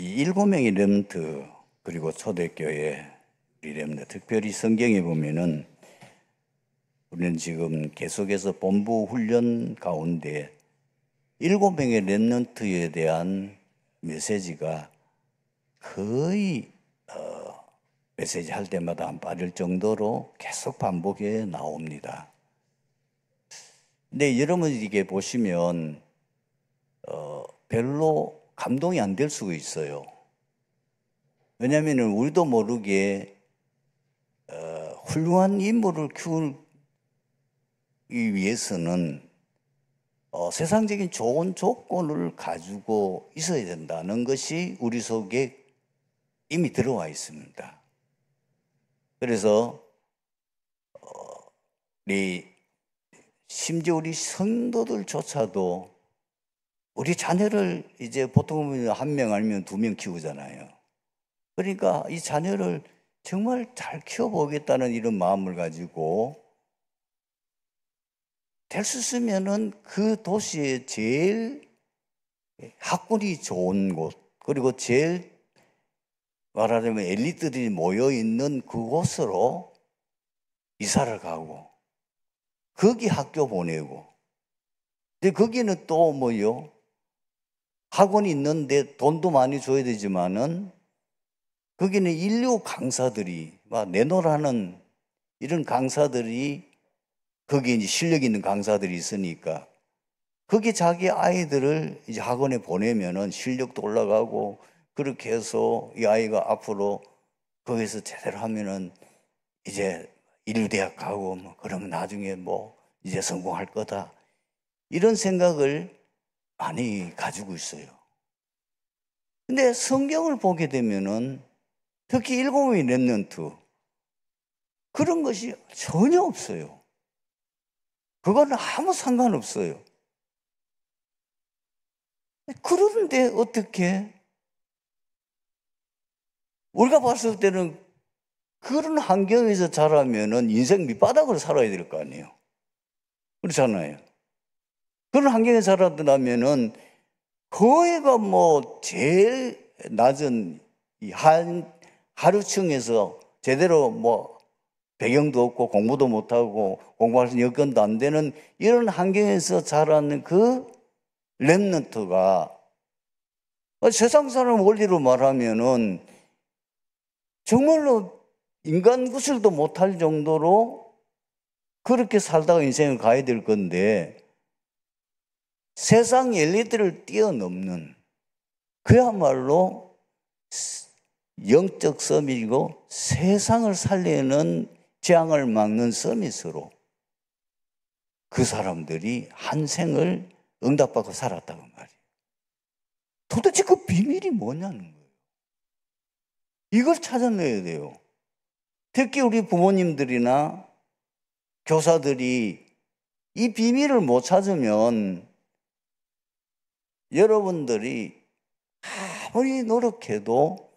이 7명의 렘넌트 그리고 초대교회 우리 렘넌트 특별히 성경에 보면은 우리는 지금 계속해서 본부 훈련 가운데 7명의 렘넌트에 대한 메시지가 거의 메시지 할 때마다 안 빠질 정도로 계속 반복해 나옵니다. 근데 여러분 이게 보시면 별로 감동이 안 될 수가 있어요. 왜냐하면 우리도 모르게 훌륭한 인물을 키우기 위해서는 세상적인 좋은 조건을 가지고 있어야 된다는 것이 우리 속에 이미 들어와 있습니다. 그래서 심지어 우리 성도들조차도 우리 자녀를 이제 보통 1명 아니면 2명 키우잖아요. 그러니까 이 자녀를 정말 잘 키워보겠다는 이런 마음을 가지고 될 수 있으면은 그 도시에 제일 학군이 좋은 곳, 그리고 제일 말하자면 엘리트들이 모여있는 그곳으로 이사를 가고 거기 학교 보내고, 근데 거기는 또 뭐요? 학원이 있는데 돈도 많이 줘야 되지만은 거기는 인류 강사들이 막 내노라는 이런 강사들이 거기에 이제 실력 있는 강사들이 있으니까 거기 자기 아이들을 이제 학원에 보내면은 실력도 올라가고 그렇게 해서 이 아이가 앞으로 거기서 제대로 하면은 이제 인류대학 가고 뭐 그러면 나중에 뭐 이제 성공할 거다. 이런 생각을 많이 가지고 있어요. 근데 성경을 보게 되면은 특히 7명의 렘넌트 그런 것이 전혀 없어요. 그거는 아무 상관없어요. 그런데 어떻게 우리가 봤을 때는 그런 환경에서 자라면은 인생 밑바닥으로 살아야 될 거 아니에요. 그렇잖아요. 그런 환경에서 자라면은 거기가 뭐 제일 낮은 이 하류층에서 제대로 뭐 배경도 없고 공부도 못하고 공부할 수 있는 여건도 안 되는 이런 환경에서 자라는 그 렘넌트가 세상 사람 원리로 말하면은 정말로 인간 구실도 못할 정도로 그렇게 살다가 인생을 가야 될 건데 세상 엘리트를 뛰어넘는 그야말로 영적 서밋이고 세상을 살리는 재앙을 막는 서밋으로 그 사람들이 한 생을 응답받고 살았다고 말이에요. 도대체 그 비밀이 뭐냐는 거예요. 이걸 찾아내야 돼요. 특히 우리 부모님들이나 교사들이 이 비밀을 못 찾으면 여러분들이 아무리 노력해도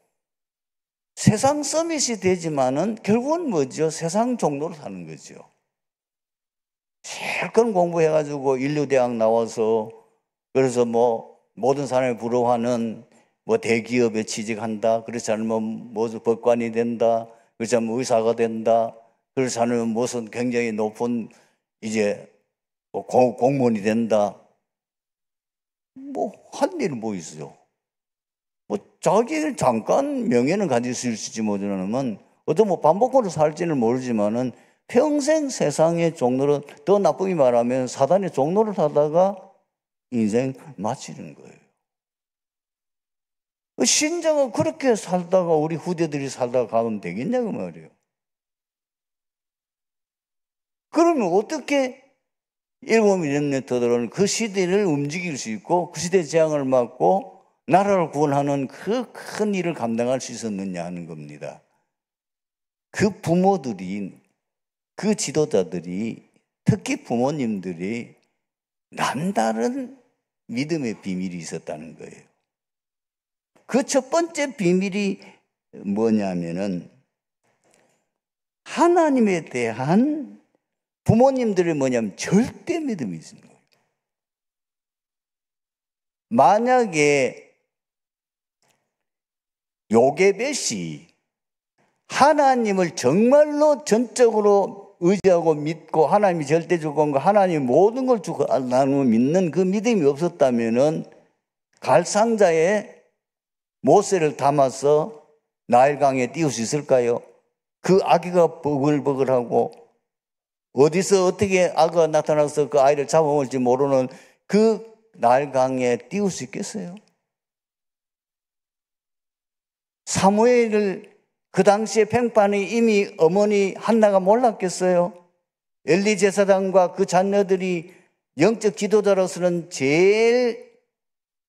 세상 서밋이 되지만은 결국은 뭐죠? 세상 종로로 사는 거죠. 실컷 공부해가지고 인류대학 나와서 그래서 뭐 모든 사람이 부러워하는 뭐 대기업에 취직한다. 그렇지 않으면 무슨 법관이 된다. 그렇지 않으면 의사가 된다. 그렇지 않으면 무슨 굉장히 높은 이제 뭐 공무원이 된다. 뭐 한 일은 뭐 있어요? 뭐 자기 잠깐 명예는 가질 수 있을지 모르지만 어떤 뭐 밥 먹고도 살지는 모르지만은 평생 세상의 종로를 더 나쁘게 말하면 사단의 종로를 하다가 인생 마치는 거예요. 신자가 그렇게 살다가 우리 후대들이 살다가 가면 되겠냐고 말이에요. 그러면 어떻게 7명의 렘넌트들은 그 시대를 움직일 수 있고 그 시대의 재앙을 막고 나라를 구원하는 그 큰 일을 감당할 수 있었느냐 하는 겁니다. 그 부모들이, 그 지도자들이, 특히 부모님들이 남다른 믿음의 비밀이 있었다는 거예요. 그 첫 번째 비밀이 뭐냐면은 하나님에 대한 부모님들이 뭐냐면 절대 믿음이 있는 거예요. 만약에 요게벳이 하나님을 정말로 전적으로 의지하고 믿고 하나님이 절대 줄 건가 하나님이 모든 걸 주고 나누고 믿는 그 믿음이 없었다면은 갈상자에 모세를 담아서 나일강에 띄울 수 있을까요? 그 아기가 버글버글하고 어디서 어떻게 아기가 나타나서 그 아이를 잡아먹을지 모르는 그 나일강에 띄울 수 있겠어요? 사무엘을 그 당시에 평판이 이미 어머니 한나가 몰랐겠어요? 엘리 제사장과 그 자녀들이 영적 지도자로서는 제일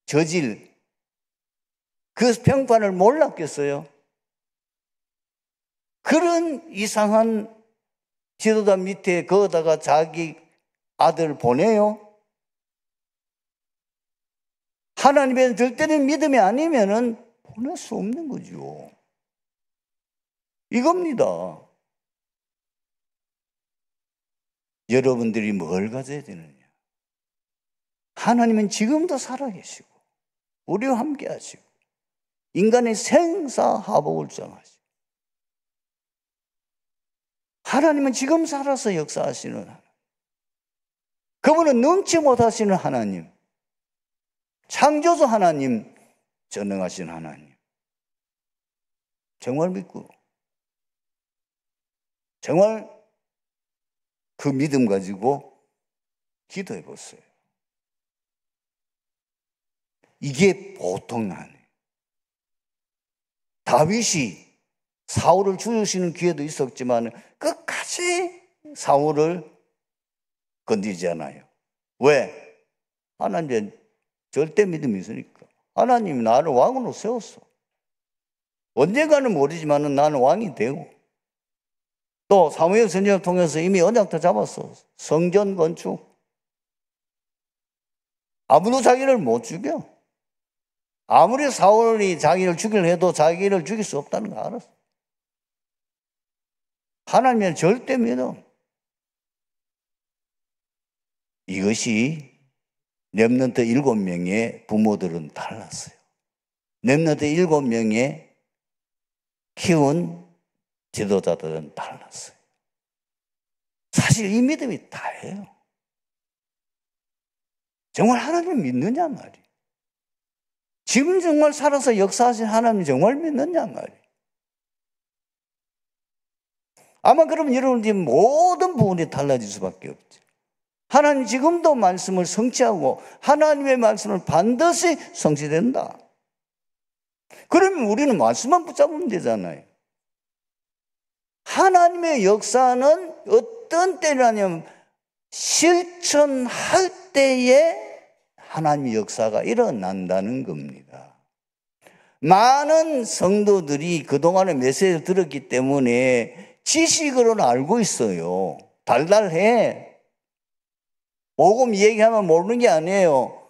저질 그 평판을 몰랐겠어요? 그런 이상한 지도자 밑에 거기다가 자기 아들 보내요? 하나님의 절대는 믿음이 아니면은 보낼 수 없는 거죠. 이겁니다. 여러분들이 뭘 가져야 되느냐? 하나님은 지금도 살아계시고 우리와 함께 하시고 인간의 생사하복을 정하시고 하나님은 지금 살아서 역사하시는 하나님. 그분은 능치 못하시는 하나님, 창조주 하나님, 전능하신 하나님. 정말 믿고 정말 그 믿음 가지고 기도해 보세요. 이게 보통 아니에요. 다윗이 사울을 죽이시는 기회도 있었지만 끝까지 사울을 건드리지 않아요. 왜? 하나님의 절대 믿음이 있으니까. 하나님이 나를 왕으로 세웠어. 언젠가는 모르지만 나는 왕이 되고 또 사무엘 선지자를 통해서 이미 언약도 잡았어. 성전 건축. 아무도 자기를 못 죽여. 아무리 사울이 자기를 죽이려 해도 자기를 죽일 수 없다는 거 알았어. 하나님의 절대 믿음. 이것이 렘넌트 7명의 부모들은 달랐어요. 렘넌트 7명의 키운 지도자들은 달랐어요. 사실 이 믿음이 다예요. 정말 하나님 믿느냐 말이에요. 지금 정말 살아서 역사하신 하나님 정말 믿느냐 말이에요. 아마 그러면 여러분들이 모든 부분이 달라질 수밖에 없죠. 하나님 지금도 말씀을 성취하고 하나님의 말씀을 반드시 성취된다. 그러면 우리는 말씀만 붙잡으면 되잖아요. 하나님의 역사는 어떤 때라냐면 실천할 때에 하나님의 역사가 일어난다는 겁니다. 많은 성도들이 그동안에 메시지를 들었기 때문에 지식으로는 알고 있어요. 달달해. 복음 얘기하면 모르는 게 아니에요.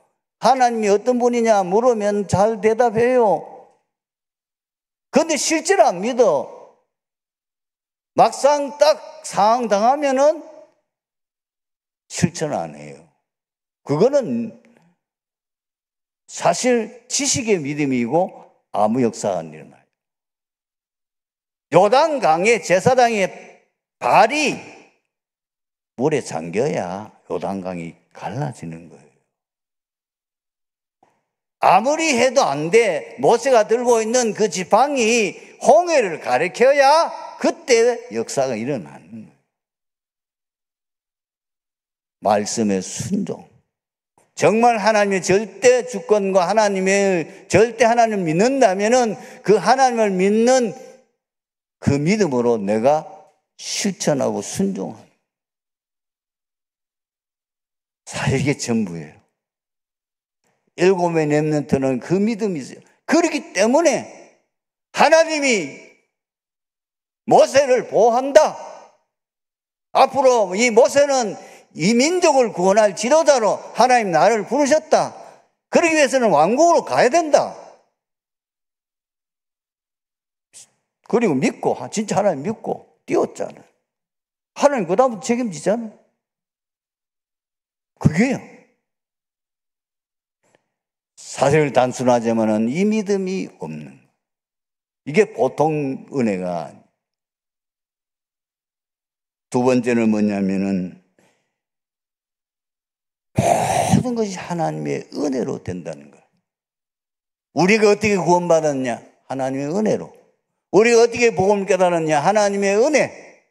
하나님이 어떤 분이냐 물으면 잘 대답해요. 그런데 실제로 안 믿어. 막상 딱 상황 당하면은 실천 안 해요. 그거는 사실 지식의 믿음이고 아무 역사가 안 일어나요. 요단강에 제사장의 발이 물에 잠겨야 요단강이 갈라지는 거예요. 아무리 해도 안 돼. 모세가 들고 있는 그 지팡이 홍해를 가리켜야 그때 역사가 일어나는 거예요. 말씀의 순종. 정말 하나님의 절대 주권과 하나님의 절대 하나님을 믿는다면은 그 하나님을 믿는 그 믿음으로 내가 실천하고 순종하는. 사실 이게 전부예요. 7의 렘넌트는 그 믿음이 있어요. 그렇기 때문에 하나님이 모세를 보호한다. 앞으로 이 모세는 이 민족을 구원할 지도자로 하나님 나를 부르셨다. 그러기 위해서는 왕국으로 가야 된다. 그리고 믿고 진짜 하나님 믿고 뛰었잖아요. 하나님 그 다음부터 책임지잖아요. 그게요. 사실 단순하지만은 이 믿음이 없는 이게 보통 은혜가. 두 번째는 뭐냐면은 모든 것이 하나님의 은혜로 된다는 거예요. 우리가 어떻게 구원받았냐? 하나님의 은혜로. 우리가 어떻게 복음을 깨달았냐? 하나님의 은혜.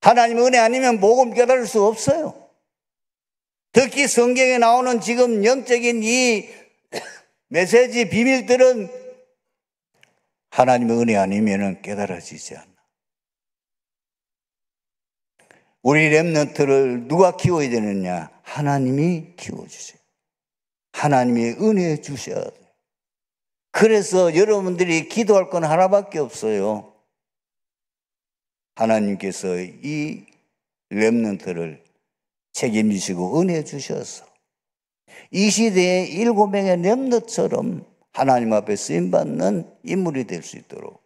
하나님의 은혜 아니면 복음 깨달을 수 없어요. 특히 성경에 나오는 지금 영적인 이 메시지 비밀들은 하나님의 은혜 아니면 깨달아지지 않아. 우리 렘넌트를 누가 키워야 되느냐? 하나님이 키워주세요. 하나님의 은혜 주셔야 돼요. 그래서 여러분들이 기도할 건 하나밖에 없어요. 하나님께서 이 렘넌트를 책임지시고 은혜 주셔서 이 시대에 7명의 렘넌트처럼 하나님 앞에 쓰임받는 인물이 될 수 있도록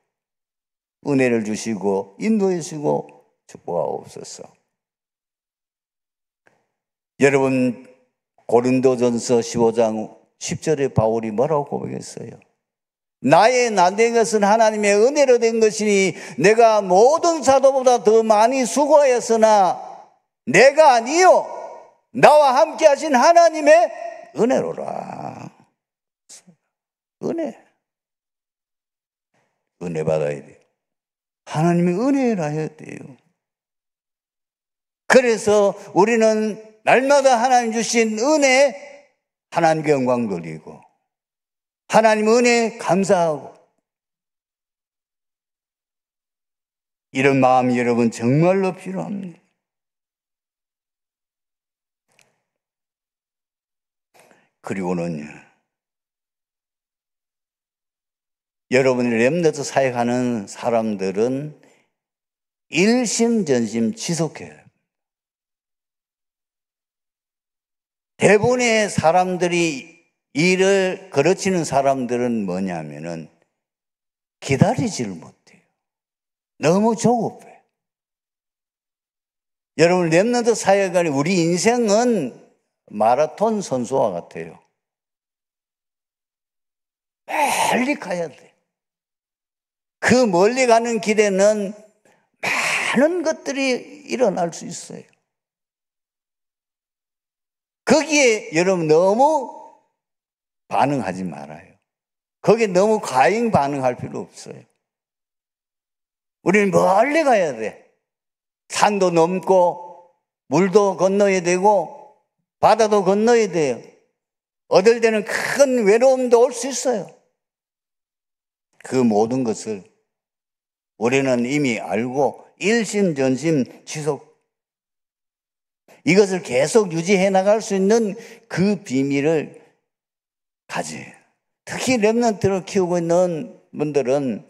은혜를 주시고 인도해 주시고 축복하옵소서. 여러분, 고린도전서 15장 10절에 바울이 뭐라고 고백했어요? 나의 된 것은 하나님의 은혜로 된 것이니 내가 모든 사도보다 더 많이 수고하였으나 내가 아니요 나와 함께 하신 하나님의 은혜로라. 은혜 받아야 돼요. 하나님의 은혜라 해야 돼요. 그래서 우리는 날마다 하나님 주신 은혜 하나님께 영광 돌리고 하나님 은혜에 감사하고 이런 마음이 여러분 정말로 필요합니다. 그리고는 여러분이 렘넌트 사역하는 사람들은 일심전심 지속해야 해요. 대부분의 사람들이 일을 거르치는 사람들은 뭐냐면은 기다리지를 못해요. 너무 조급해. 여러분, 렘넌트 사역은 우리 인생은 마라톤 선수와 같아요. 멀리 가야 돼. 그 멀리 가는 길에는 많은 것들이 일어날 수 있어요. 거기에 여러분 너무 반응하지 말아요. 거기에 너무 과잉 반응할 필요 없어요. 우리는 멀리 가야 돼. 산도 넘고 물도 건너야 되고 바다도 건너야 돼요. 얻을 때는 큰 외로움도 올 수 있어요. 그 모든 것을 우리는 이미 알고 일심전심 지속 이것을 계속 유지해 나갈 수 있는 그 비밀을 가져요. 특히 렘넌트를 키우고 있는 분들은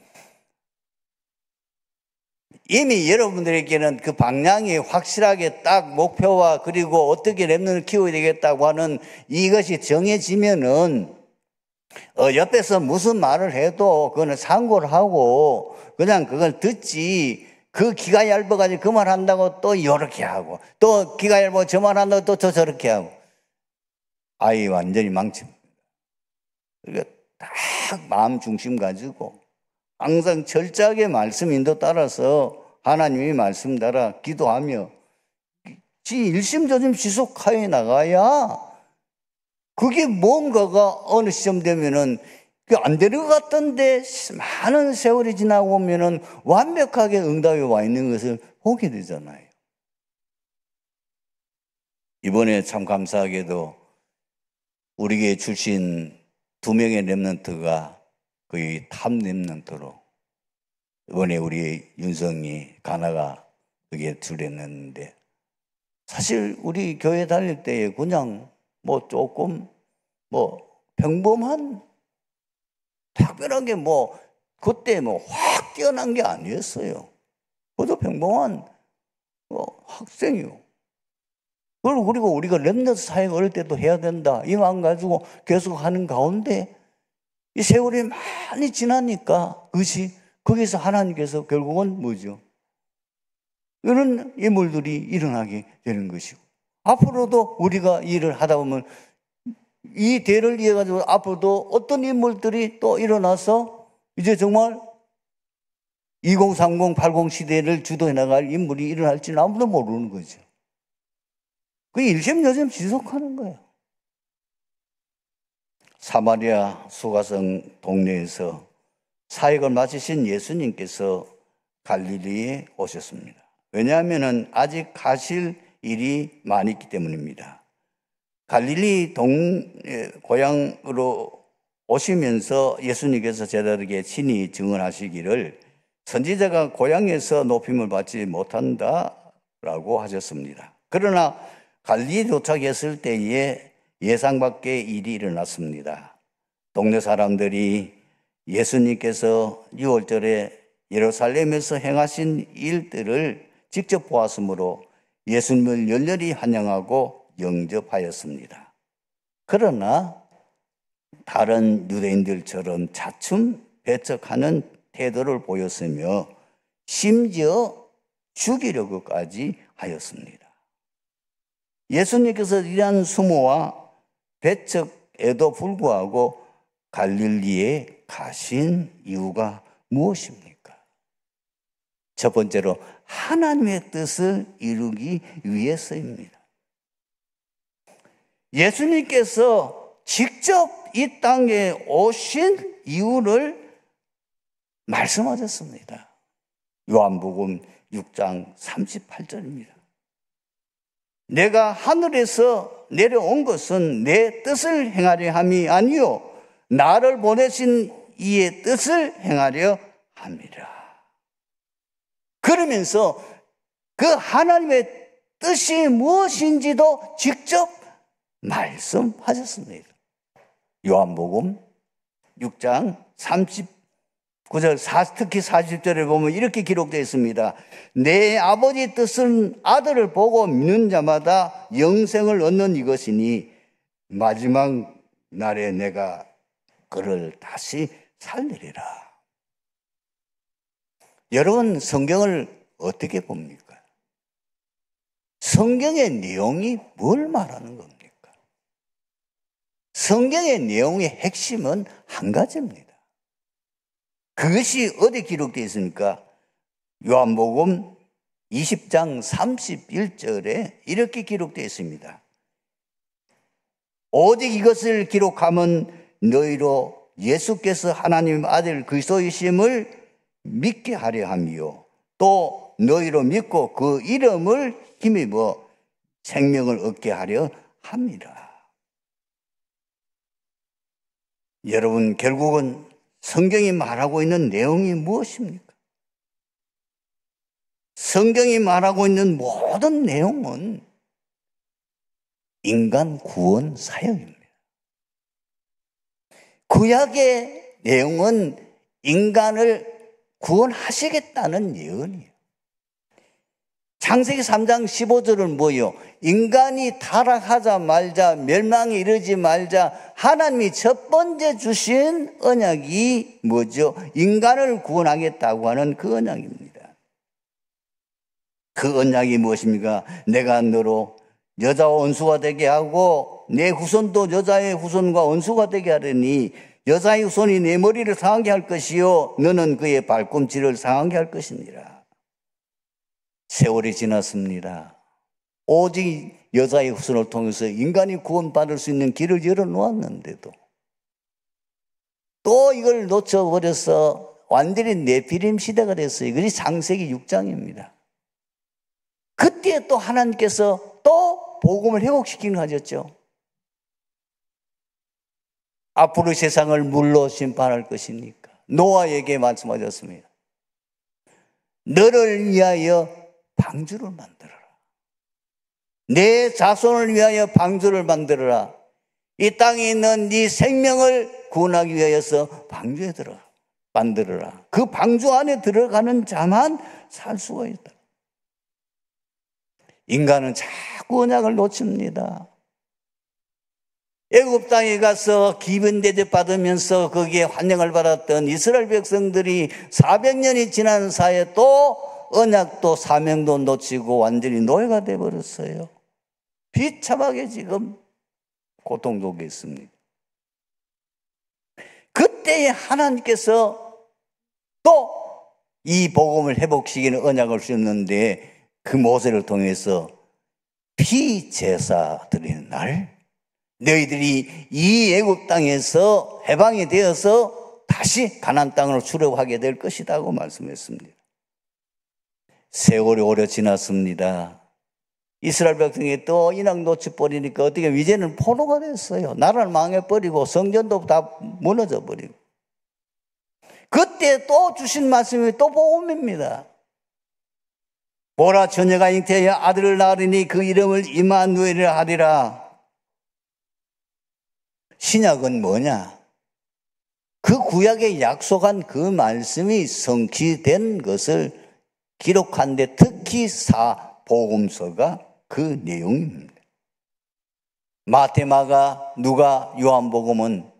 이미 여러분들에게는 그 방향이 확실하게 딱 목표와 그리고 어떻게 렘넌트를 키워야 되겠다고 하는 이것이 정해지면은 옆에서 무슨 말을 해도 그거는 상고를 하고 그냥 그걸 듣지 그 기가 얇아가지고 그 말 한다고 또 이렇게 하고 또 기가 얇아 저 말 한다고 또 저렇게 하고 아이 완전히 망칩니다. 그러니까 딱 마음 중심 가지고 항상 철저하게 말씀 인도 따라서 하나님의 말씀 따라 기도하며 지 일심전심 지속하여 나가야 그게 뭔가가 어느 시점 되면은 안 되는 것 같던데 많은 세월이 지나고 오면은 완벽하게 응답이 와 있는 것을 보게 되잖아요. 이번에 참 감사하게도 우리에게 주신 2명의 렘넌트가 거의 탑 렘넌트로 이번에 우리 윤성이 가나가 그게 줄였는데 사실 우리 교회 다닐 때 그냥 뭐 조금 뭐 평범한 특별하게 뭐 그때 뭐 확 뛰어난 게 아니었어요. 그것도 평범한 학생이요. 그리고 우리가 렘넌트 사역 어릴 때도 해야 된다. 이거 안 가지고 계속 하는 가운데 이 세월이 많이 지나니까 그것이 거기서 하나님께서 결국은 뭐죠? 이런 인물들이 일어나게 되는 것이고 앞으로도 우리가 일을 하다 보면 이 대를 이어가지고 앞으로도 어떤 인물들이 또 일어나서 이제 정말 2030, 80 시대를 주도해 나갈 인물이 일어날지는 아무도 모르는 거죠. 그 일심여심 지속하는 거예요. 사마리아 수가성 동네에서 사역을 마치신 예수님께서 갈릴리에 오셨습니다. 왜냐하면 아직 가실 일이 많이 있기 때문입니다. 갈릴리 고향으로 오시면서 예수님께서 제자들에게 친히 증언하시기를 선지자가 고향에서 높임을 받지 못한다라고 하셨습니다. 그러나 갈릴리 도착했을 때에 예상 밖의 일이 일어났습니다. 동네 사람들이 예수님께서 6월절에 예루살렘에서 행하신 일들을 직접 보았으므로 예수님을 열렬히 환영하고 영접하였습니다. 그러나 다른 유대인들처럼 차츰 배척하는 태도를 보였으며 심지어 죽이려고까지 하였습니다. 예수님께서 이러한 수모와 배척에도 불구하고 갈릴리에 가신 이유가 무엇입니까? 첫 번째로 하나님의 뜻을 이루기 위해서입니다. 예수님께서 직접 이 땅에 오신 이유를 말씀하셨습니다. 요한복음 6장 38절입니다. 내가 하늘에서 내려온 것은 내 뜻을 행하려 함이 아니요 나를 보내신 이의 뜻을 행하려 함이라. 그러면서 그 하나님의 뜻이 무엇인지도 직접 말씀하셨습니다. 요한복음 6장 39절 특히 40절에 보면 이렇게 기록되어 있습니다. 내 아버지 뜻은 아들을 보고 믿는 자마다 영생을 얻는 이것이니 마지막 날에 내가 그를 다시 살리리라. 여러분, 성경을 어떻게 봅니까? 성경의 내용이 뭘 말하는 겁니까? 성경의 내용의 핵심은 한 가지입니다. 그것이 어디 기록되어 있습니까? 요한복음 20장 31절에 이렇게 기록되어 있습니다. 오직 이것을 기록하면 너희로 예수께서 하나님의 아들 그리스도이심을 믿게 하려 함이요 또 너희로 믿고 그 이름을 힘입어 생명을 얻게 하려 함이라. 여러분, 결국은 성경이 말하고 있는 내용이 무엇입니까? 성경이 말하고 있는 모든 내용은 인간 구원 사역입니다. 구약의 내용은 인간을 구원하시겠다는 예언이에요. 창세기 3장 15절은 뭐예요? 인간이 타락하자 말자 멸망에 이르지 말자 하나님이 첫 번째 주신 언약이 뭐죠? 인간을 구원하겠다고 하는 그 언약입니다. 그 언약이 무엇입니까? 내가 너로 여자와 원수가 되게 하고 내 후손도 여자의 후손과 원수가 되게 하려니 여자의 후손이 내 머리를 상하게 할 것이요 너는 그의 발꿈치를 상하게 할 것이니라. 세월이 지났습니다. 오직 여자의 후손을 통해서 인간이 구원받을 수 있는 길을 열어놓았는데도 또 이걸 놓쳐버려서 완전히 네피림 시대가 됐어요. 그것이 창세기 6장입니다. 그때 또 하나님께서 또 복음을 회복시키는 하셨죠. 앞으로 세상을 물로 심판할 것이니까 노아에게 말씀하셨습니다. 너를 위하여 방주를 만들어라. 내 자손을 위하여 방주를 만들어라. 이 땅에 있는 네 생명을 구원하기 위하여서 방주에 만들어라. 그 방주 안에 들어가는 자만 살 수가 있다. 인간은 자꾸 언약을 놓칩니다. 애굽 땅에 가서 기빈 대접 받으면서 거기에 환영을 받았던 이스라엘 백성들이 400년이 지난 사이에 또 언약도 사명도 놓치고 완전히 노예가 되어버렸어요. 비참하게 지금 고통 속에 있습니다. 그때에 하나님께서 또 이 복음을 회복시키는 언약을 주셨는데 그 모세를 통해서 피제사 드리는 날 너희들이 이 애굽 땅에서 해방이 되어서 다시 가나안 땅으로 출애굽하게 될 것이라고 말씀했습니다. 세월이 오래 지났습니다. 이스라엘 백성이 또 인왕 놓쳐버리니까 어떻게 이제는 포로가 됐어요. 나라를 망해버리고 성전도 다 무너져 버리고. 그때 또 주신 말씀이 또 복음입니다. 보라 처녀가 잉태하여 아들을 낳으리니 그 이름을 임마누엘이라 하리라. 신약은 뭐냐? 그 구약에 약속한 그 말씀이 성취된 것을 기록한 데 특히 사복음서가 그 내용입니다. 마태, 마가, 누가, 요한복음은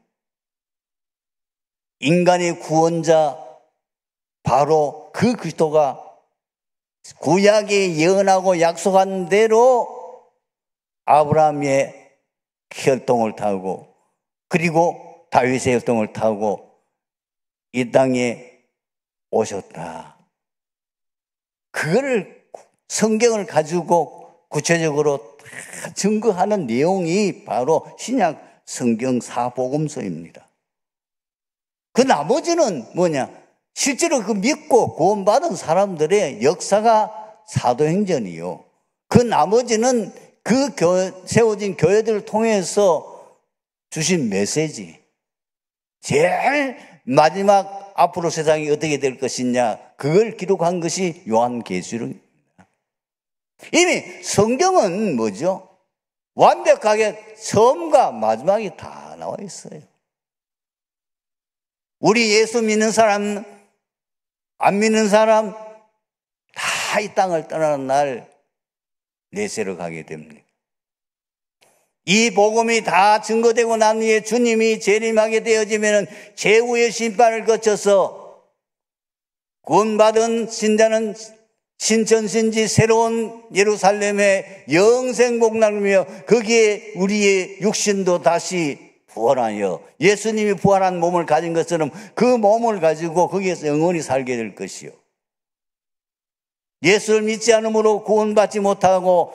인간의 구원자 바로 그 그리스도가 구약에 예언하고 약속한 대로 아브라함의 혈통을 타고 그리고 다윗의 혈통을 타고 이 땅에 오셨다. 그거를 성경을 가지고 구체적으로 다 증거하는 내용이 바로 신약 성경 사복음서입니다. 그 나머지는 뭐냐? 실제로 그 믿고 구원받은 사람들의 역사가 사도행전이요. 그 나머지는 그 세워진 교회들을 통해서 주신 메시지. 제일 마지막 앞으로 세상이 어떻게 될 것이냐, 그걸 기록한 것이 요한계시록입니다. 이미 성경은 뭐죠? 완벽하게 처음과 마지막이 다 나와 있어요. 우리 예수 믿는 사람, 안 믿는 사람 다 이 땅을 떠나는 날 내세로 가게 됩니다. 이 복음이 다 증거되고 난 후에 주님이 재림하게 되어지면 최후의 심판을 거쳐서 구원받은 신자는 신천신지 새로운 예루살렘의 영생 복락이며 거기에 우리의 육신도 다시 부활하여 예수님이 부활한 몸을 가진 것처럼 그 몸을 가지고 거기에서 영원히 살게 될 것이요. 예수를 믿지 않으므로 구원받지 못하고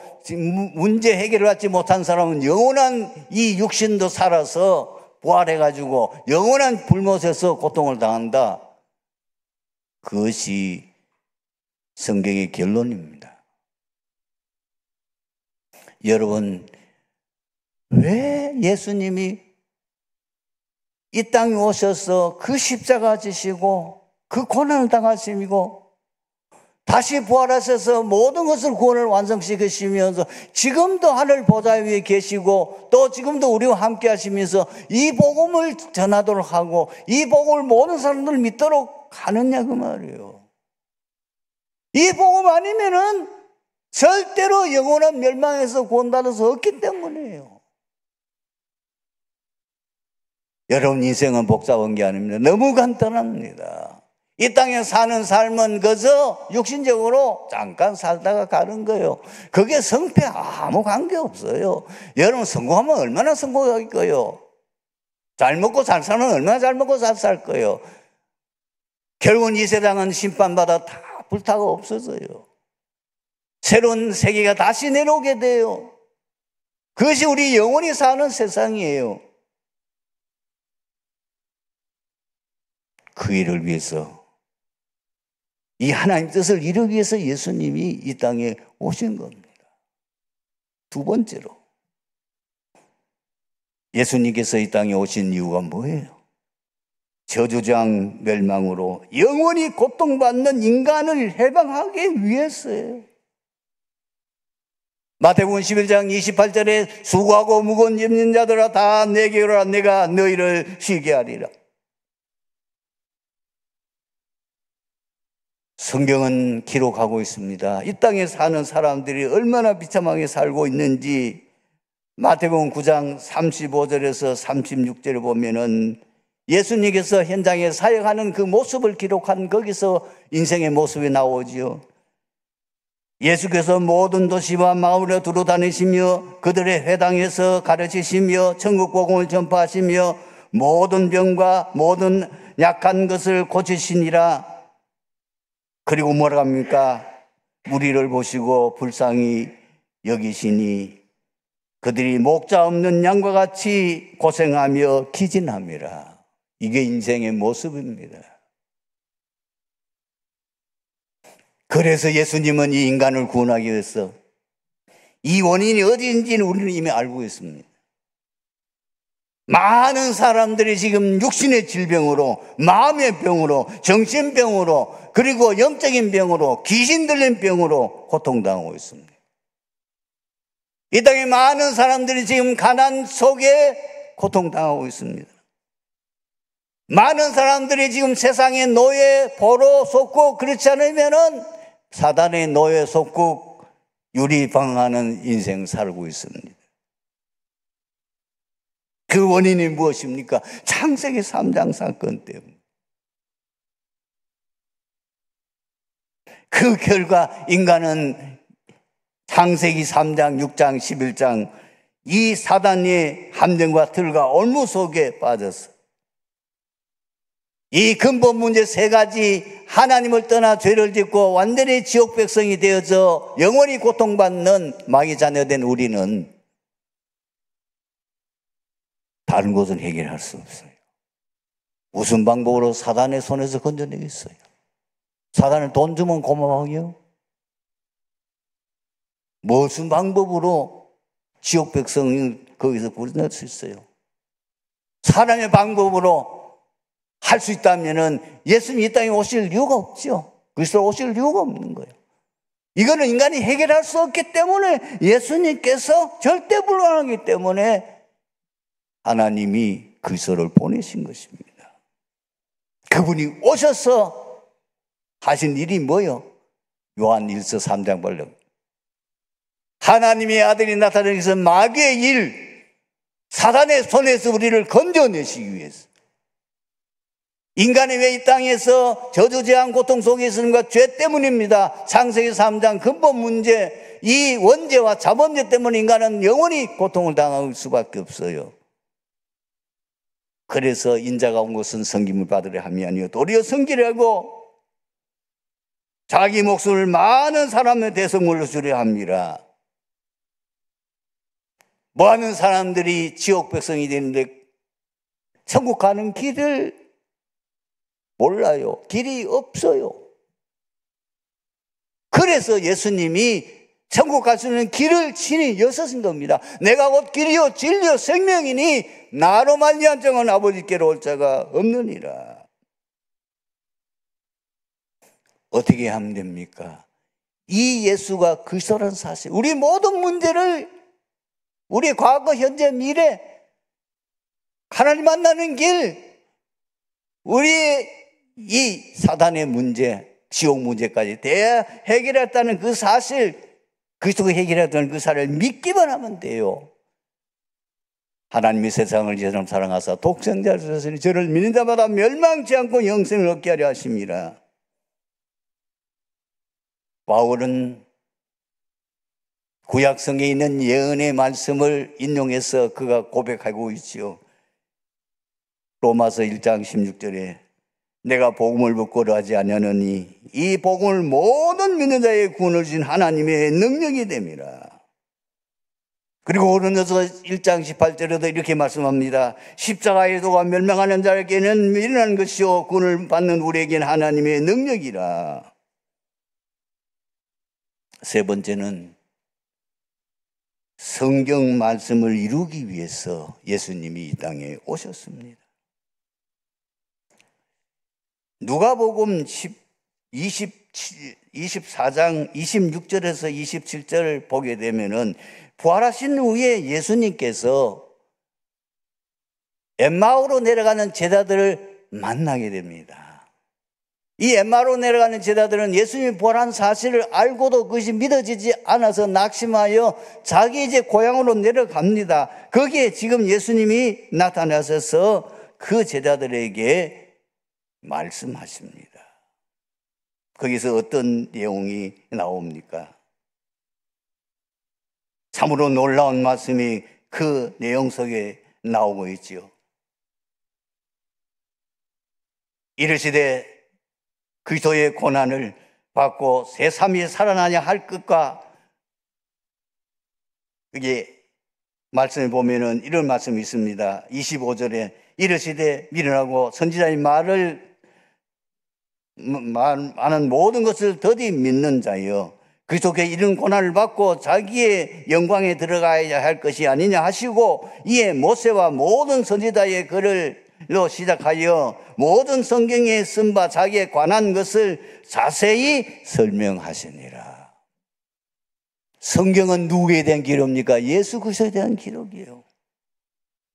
문제 해결을 받지 못한 사람은 영원한 이 육신도 살아서 부활해가지고 영원한 불못에서 고통을 당한다. 그것이 성경의 결론입니다. 여러분, 왜 예수님이 이 땅에 오셔서 그 십자가 지시고 그 고난을 당하시고 다시 부활하셔서 모든 것을 구원을 완성시키시면서 지금도 하늘 보좌 위에 계시고 또 지금도 우리와 함께 하시면서 이 복음을 전하도록 하고 이 복음을 모든 사람들 믿도록 하느냐 그 말이에요. 이 복음 아니면은 절대로 영원한 멸망에서 구원받을 수 없기 때문이에요. 여러분 인생은 복잡한 게 아닙니다. 너무 간단합니다. 이 땅에 사는 삶은 그저 육신적으로 잠깐 살다가 가는 거예요. 그게 성패 아무 관계 없어요. 여러분 성공하면 얼마나 성공할 거예요. 잘 먹고 잘 사는 얼마나 잘 먹고 잘 살 거예요. 결국은 이 세상은 심판받아 다 불타고 없어져요. 새로운 세계가 다시 내려오게 돼요. 그것이 우리 영원히 사는 세상이에요. 그 일을 위해서 이 하나님 뜻을 이루기 위해서 예수님이 이 땅에 오신 겁니다. 두 번째로 예수님께서 이 땅에 오신 이유가 뭐예요? 저주장 멸망으로 영원히 고통받는 인간을 해방하기 위해서예요. 마태복음 11장 28절에 수고하고 무거운 짐진 자들아 다 내게로 오라 내가 너희를 쉬게 하리라. 성경은 기록하고 있습니다. 이 땅에 사는 사람들이 얼마나 비참하게 살고 있는지 마태복음 9장 35절에서 36절을 보면은 예수님께서 현장에 사역하는 그 모습을 기록한 거기서 인생의 모습이 나오지요. 예수께서 모든 도시와 마을에 두루 다니시며 그들의 회당에서 가르치시며 천국 복음을 전파하시며 모든 병과 모든 약한 것을 고치시니라. 그리고 뭐라고 합니까? 무리를 보시고 불쌍히 여기시니 그들이 목자 없는 양과 같이 고생하며 기진함이라. 이게 인생의 모습입니다. 그래서 예수님은 이 인간을 구원하기 위해서 이 원인이 어디인지는 우리는 이미 알고 있습니다. 많은 사람들이 지금 육신의 질병으로, 마음의 병으로, 정신병으로, 그리고 영적인 병으로, 귀신 들린 병으로 고통당하고 있습니다. 이 땅에 많은 사람들이 지금 가난 속에 고통당하고 있습니다. 많은 사람들이 지금 세상의 노예 보로 속고, 그렇지 않으면은 사단의 노예 속고 유리방황하는 인생 살고 있습니다. 그 원인이 무엇입니까? 창세기 3장 사건 때문에. 그 결과 인간은 창세기 3장, 6장, 11장 이 사단의 함정과 틀과 올무 속에 빠졌어. 이 근본 문제 세 가지, 하나님을 떠나 죄를 짓고 완전히 지옥 백성이 되어서 영원히 고통받는 마귀 자녀된 우리는 다른 것은 해결할 수 없어요. 무슨 방법으로 사단의 손에서 건져내겠어요? 사단을 돈 주면 고마워요? 무슨 방법으로 지옥 백성을 거기서 구해낼 수 있어요? 사람의 방법으로 할 수 있다면은 예수님이 이 땅에 오실 이유가 없죠. 그리스도 오실 이유가 없는 거예요. 이거는 인간이 해결할 수 없기 때문에 예수님께서 절대 불가능하기 때문에 하나님이 그리스도를 보내신 것입니다. 그분이 오셔서 하신 일이 뭐예요? 요한 1서 3장 발령. 하나님의 아들이 나타나기 위해서 마귀의 일, 사단의 손에서 우리를 건져내시기 위해서. 인간이 왜 이 땅에서 저주재앙 고통 속에 있는가? 죄 때문입니다. 창세기 3장 근본 문제, 이 원죄와 자범죄 때문에 인간은 영원히 고통을 당할 수밖에 없어요. 그래서 인자가 온 것은 섬김을 받으려 함이 아니요 도리어 섬기려 하고 자기 목숨을 많은 사람의 대성물로 주려 합니다. 많은 사람들이 지옥 백성이 되는데 천국 가는 길을 몰라요. 길이 없어요. 그래서 예수님이 천국 갈 수 있는 길을 친히 여셨은 겁니다. 내가 곧 길이요 진리요 생명이니 나로 말미암아 정한 아버지께로 올 자가 없느니라. 어떻게 하면 됩니까? 이 예수가 그리스도라는 사실, 우리 모든 문제를, 우리 과거, 현재, 미래, 하나님 만나는 길, 우리 이 사단의 문제, 지옥 문제까지 다 해결했다는 그 사실, 그리스도가 해결했다는 그 사실을 믿기만 하면 돼요. 하나님이 세상을 이처럼 사랑하사 독생자를 주셨으니 저를 믿는 자마다 멸망치 않고 영생을 얻게 하려 하심이라. 바울은 구약성에 있는 예언의 말씀을 인용해서 그가 고백하고 있지요. 로마서 1장 16절에 내가 복음을 부끄러워하지 아니하노니 이 복음을 모든 믿는 자의 구원을 주신 하나님의 능력이 됨이라. 그리고 고린도서 1장 18절에도 이렇게 말씀합니다. 십자가의 도가 멸망하는 자에게는 미련한 것이요 구원을 받는 우리에게는 하나님의 능력이라. 세 번째는 성경 말씀을 이루기 위해서 예수님이 이 땅에 오셨습니다. 누가복음 24장 26절에서 27절 보게 되면은 부활하신 후에 예수님께서 엠마오로 내려가는 제자들을 만나게 됩니다. 이 엠마오로 내려가는 제자들은 예수님이 부활한 사실을 알고도 그것이 믿어지지 않아서 낙심하여 자기 이제 고향으로 내려갑니다. 거기에 지금 예수님이 나타나셔서 그 제자들에게 말씀하십니다. 거기서 어떤 내용이 나옵니까? 참으로 놀라운 말씀이 그 내용 속에 나오고 있지요. 이르시되 그리스도의 고난을 받고 새3이 살아나냐 할 것과 그게 말씀에 보면은 이런 말씀이 있습니다. 25절에 이르시되 미련하고 선지자의 말을 아는 모든 것을 더디 믿는 자여 그리스도께 이런 고난을 받고 자기의 영광에 들어가야 할 것이 아니냐 하시고 이에 모세와 모든 선지자의 글로 시작하여 모든 성경에 쓴 바 자기에 관한 것을 자세히 설명하시니라. 성경은 누구에 대한 기록입니까? 예수 그리스도에 대한 기록이에요.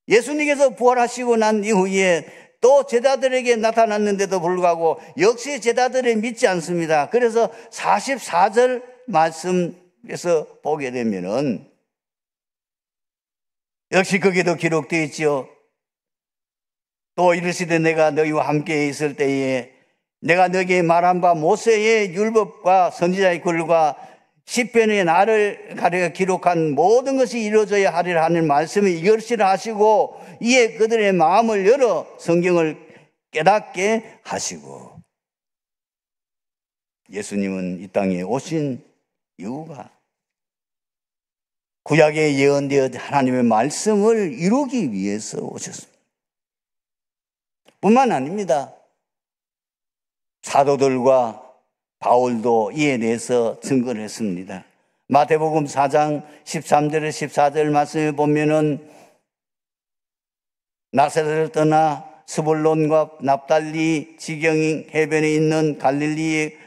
예수님께서 부활하시고 난 이후에 또 제자들에게 나타났는데도 불구하고 역시 제자들이 믿지 않습니다. 그래서 44절 말씀에서 보게 되면은 역시 거기도 기록되어 있지요. 또 이르시되 내가 너희와 함께 있을 때에 내가 너희에게 말한 바 모세의 율법과 선지자의 글과 시편의 나를 가려 기록한 모든 것이 이루어져야 하리라 하는 말씀을 이것이라 하시고 이에 그들의 마음을 열어 성경을 깨닫게 하시고 예수님은 이 땅에 오신 이유가 구약에 예언되어 하나님의 말씀을 이루기 위해서 오셨습니다. 뿐만 아닙니다. 사도들과 바울도 이에 대해서 증거를 했습니다. 마태복음 4장 13절에 14절 말씀에 보면은 나사렛을 떠나 스불론과 납달리 지경 해변에 있는 갈릴리에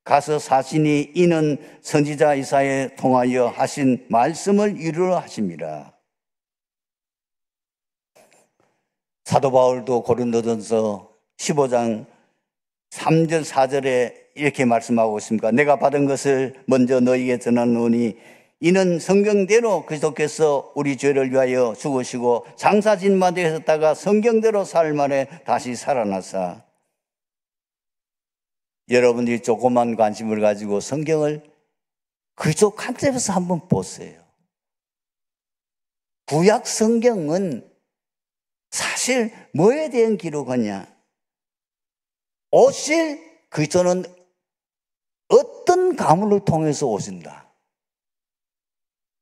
가서 사시니 이는 선지자 이사야에 통하여 하신 말씀을 이루려 하심이라. 사도 바울도 고린도전서 15장 3절 4절에 이렇게 말씀하고 있습니다. 내가 받은 것을 먼저 너희에게 전하노니 이는 성경대로 그리스도께서 우리 죄를 위하여 죽으시고 장사진마대에 하셨다가 성경대로 사흘 만에 다시 살아나사. 여러분들이 조그만 관심을 가지고 성경을 그쪽 관점에서 한번 보세요. 구약 성경은 사실 뭐에 대한 기록이냐? 오실 그리스도는 어떤 가문을 통해서 오신다.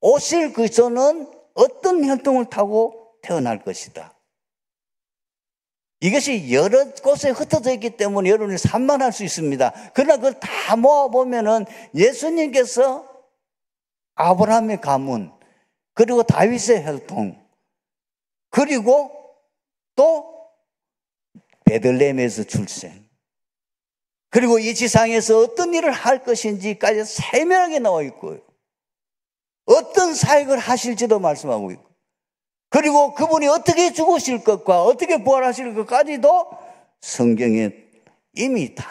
오실 그리스도는 어떤 혈통을 타고 태어날 것이다. 이것이 여러 곳에 흩어져 있기 때문에 여러분이 산만할 수 있습니다. 그러나 그걸 다 모아보면은 예수님께서 아브라함의 가문, 그리고 다윗의 혈통, 그리고 또 베들레헴에서 출생, 그리고 이 지상에서 어떤 일을 할 것인지까지 세밀하게 나와 있고요. 어떤 사역을 하실지도 말씀하고 있고, 그리고 그분이 어떻게 죽으실 것과 어떻게 부활하실 것까지도 성경에 이미 다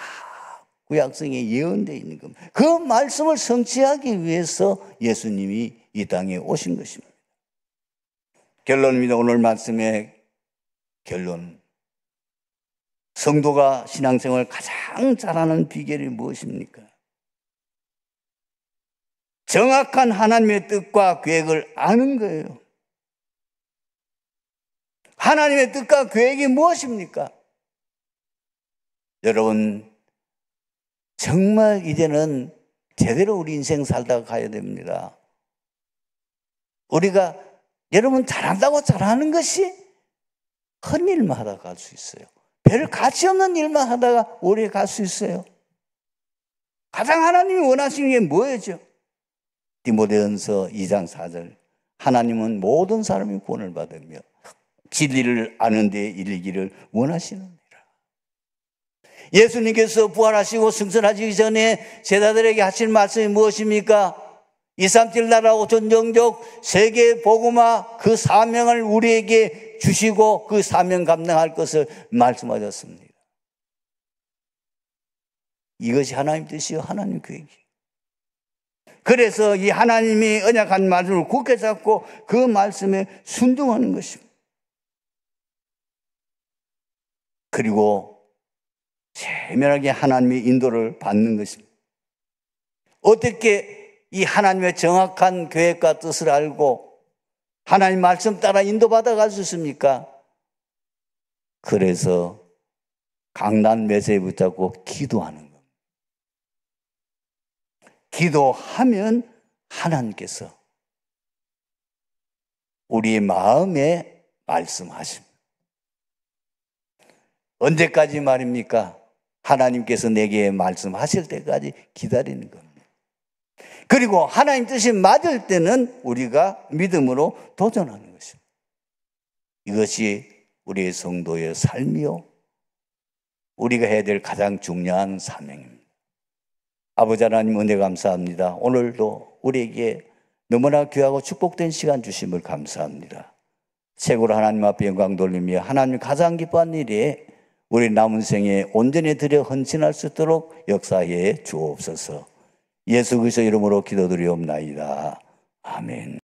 구약성에 예언되어 있는 겁니다. 그 말씀을 성취하기 위해서 예수님이 이 땅에 오신 것입니다. 결론입니다. 오늘 말씀의 결론. 성도가 신앙생활을 가장 잘하는 비결이 무엇입니까? 정확한 하나님의 뜻과 계획을 아는 거예요. 하나님의 뜻과 계획이 무엇입니까? 여러분, 정말 이제는 제대로 우리 인생 살다가 가야 됩니다. 우리가 여러분 잘한다고 잘하는 것이 큰 일만 하다가 갈 수 있어요. 별 가치 없는 일만 하다가 오래 갈 수 있어요. 가장 하나님이 원하시는 게 뭐예요? 디모데전서 2장 4절. 하나님은 모든 사람이 구원을 받으며 진리를 아는 데 이르기를 원하시느니라. 예수님께서 부활하시고 승천하시기 전에 제자들에게 하신 말씀이 무엇입니까? 237 나라 5천 종족 세계 복음화 그 사명을 우리에게 주시고 그 사명 감당할 것을 말씀하셨습니다. 이것이 하나님 뜻이요 하나님 계획이에요. 그래서 이 하나님이 언약한 말씀을 굳게 잡고 그 말씀에 순종하는 것입니다. 그리고 세밀하게 하나님의 인도를 받는 것입니다. 어떻게 이 하나님의 정확한 계획과 뜻을 알고 하나님 말씀 따라 인도받아 갈 수 있습니까? 그래서 강단 메시지 붙잡고 기도하는 겁니다. 기도하면 하나님께서 우리의 마음에 말씀하십니다. 언제까지 말입니까? 하나님께서 내게 말씀하실 때까지 기다리는 겁니다. 그리고 하나님 뜻이 맞을 때는 우리가 믿음으로 도전하는 것입니다. 이것이 우리의 성도의 삶이요, 우리가 해야 될 가장 중요한 사명입니다. 아버지 하나님, 은혜 감사합니다. 오늘도 우리에게 너무나 귀하고 축복된 시간 주심을 감사합니다. 최고로 하나님 앞에 영광 돌리며 하나님 가장 기뻐한 일에 우리 남은 생에 온전히 드려 헌신할 수 있도록 역사해 주옵소서. 예수 그리스도 이름으로 기도드리옵나이다. 아멘.